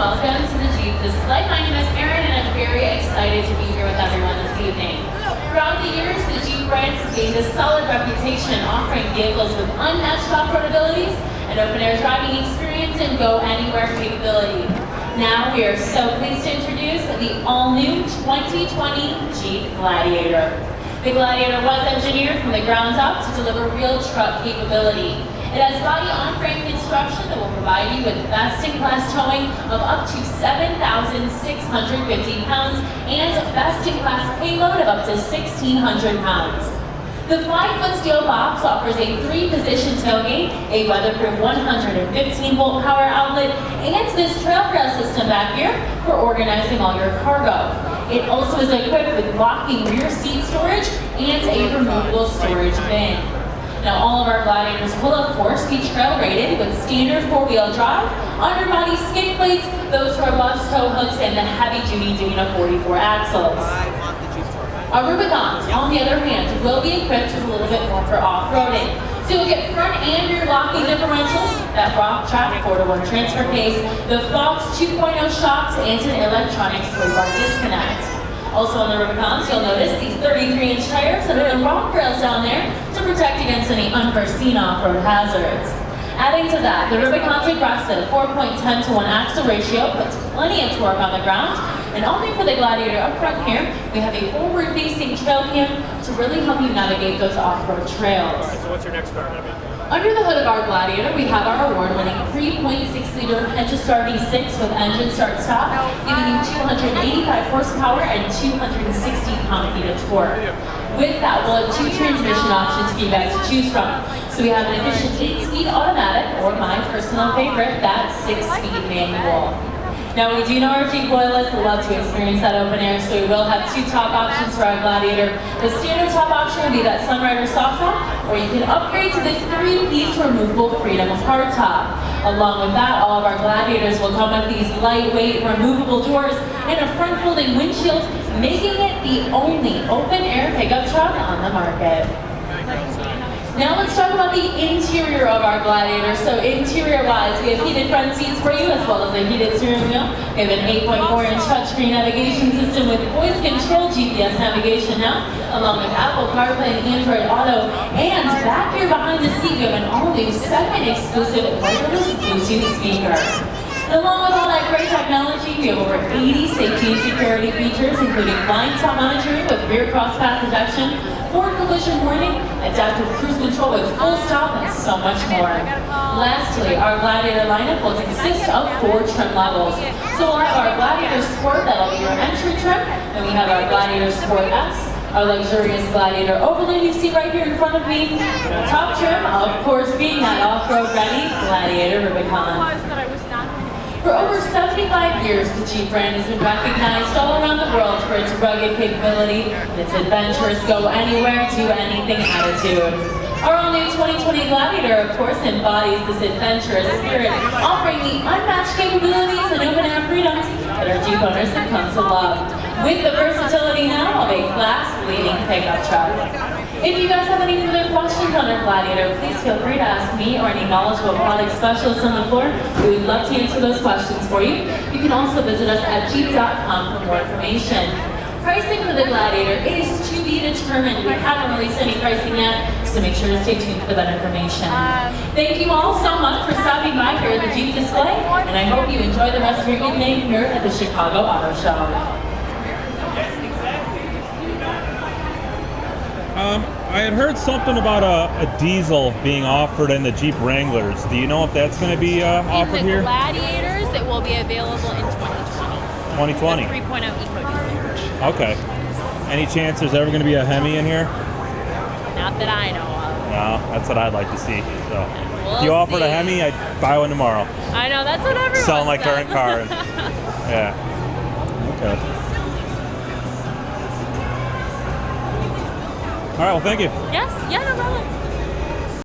welcome to the Jeep display. My name is Erin and I'm very excited to be here with everyone this evening. Throughout the years, the Jeep brand has gained a solid reputation offering vehicles with unmatched off-road abilities, an open-air driving experience, and go-anywhere capability. Now we are so pleased to introduce the all-new 2020 Jeep Gladiator. The Gladiator was engineered from the ground up to deliver real truck capability. It has body-on-frame construction that will provide you with best-in-class towing of up to 7,650 pounds and best-in-class payload of up to 1,600 pounds. The 5-foot steel box offers a 3-position tailgate, a weatherproof 115-volt power outlet, and this trail rail system back here for organizing all your cargo. It also is equipped with locking rear seat storage and a removable storage bin. Now all of our Gladiators will of course be trail rated with standard 4-wheel drive, underbody skid plates, those robust tow hooks, and the heavy-duty Dana 44 axles. Our Rubicons, on the other hand, will be equipped with a little bit more for off-roading. So you'll get front and rear locking differentials, that rock track 4-to-1 transfer case, the Fox 2.0 shocks, and an electronic 3-bar disconnect. Also on the Rubicons, you'll notice these 33-inch tires and the rock rails down there to protect against any unforeseen off-road hazards. Adding to that, the Rubicon's aggressive 4.10 to 1 axle ratio puts plenty of torque on the ground. And only for the Gladiator up front here, we have a forward-facing trail cam to really help you navigate those off-road trails. All right, so what's your next car, Debbie? Under the hood of our Gladiator, we have our award-winning 3.6-liter Head-to-Start V6 with engine start-stop, giving you 285 horsepower and 260 pound-feet of torque. With that, we'll have 2 transmission options for you guys to choose from. So we have an efficient 8-speed automatic, or my personal favorite, that 6-speed manual. Now we do know our Jeep loyalists will love to experience that open air, so we will have 2 top options for our Gladiator. The standard top option would be that Sunrider soft top, or you can upgrade to this 3-piece removable Freedom hardtop. Along with that, all of our Gladiators will come with these lightweight removable doors and a front folding windshield, making it the only open air pickup truck on the market. Now let's talk about the interior of our Gladiator. So interior-wise, we have heated front seats for you as well as a heated steering wheel. We have an 8.4-inch touchscreen navigation system with voice control GPS navigation now, along with Apple CarPlay and Android Auto. And back here behind the seat, we have an all-new segment-exclusive wireless Bluetooth speaker. And along with all that great technology, we have over 80 safety and security features, including blind spot monitoring with rear cross-path detection, forward collision warning, adaptive cruise control with full stop, and so much more. Lastly, our Gladiator lineup will consist of 4 trim levels. So we'll have our Gladiator Sport, that'll be your entry trim, and we have our Gladiator Sport S, our luxurious Gladiator Overland you see right here in front of me, and our top trim, of course, being that off-road ready Gladiator Rubicon. For over 75 years, the Jeep brand has been recognized all around the world for its rugged capability and its adventurous go-anywhere, do-anything attitude. Our all-new 2020 Gladiator, of course, embodies this adventurous spirit, offering the unmatched capabilities and open-air freedoms that our Jeep owners have come to love, with the versatility now of a class-leading pickup truck. If you guys have any further questions on our Gladiator, please feel free to ask me or any knowledgeable product specialist on the floor. We would love to answer those questions for you. You can also visit us at jeep.com for more information. Pricing for the Gladiator is to be determined. We haven't released any pricing yet, so make sure to stay tuned for that information. Thank you all so much for stopping by here at the Jeep display, and I hope you enjoy the rest of your evening here at the Chicago Auto Show. I had heard something about a diesel being offered in the Jeep Wranglers. Do you know if that's going to be offered here? In the Gladiators, it will be available in 2020. 2020? The 3.0 EcoDiesel. Okay. Any chance there's ever going to be a Hemi in here? Not that I know of. No, that's what I'd like to see. So, We'll if you offered see. a Hemi, I'd buy one tomorrow. I know, that's what everyone Sell my says. current car. Yeah. Okay. All right, well, thank you. Yes, yeah, no problem.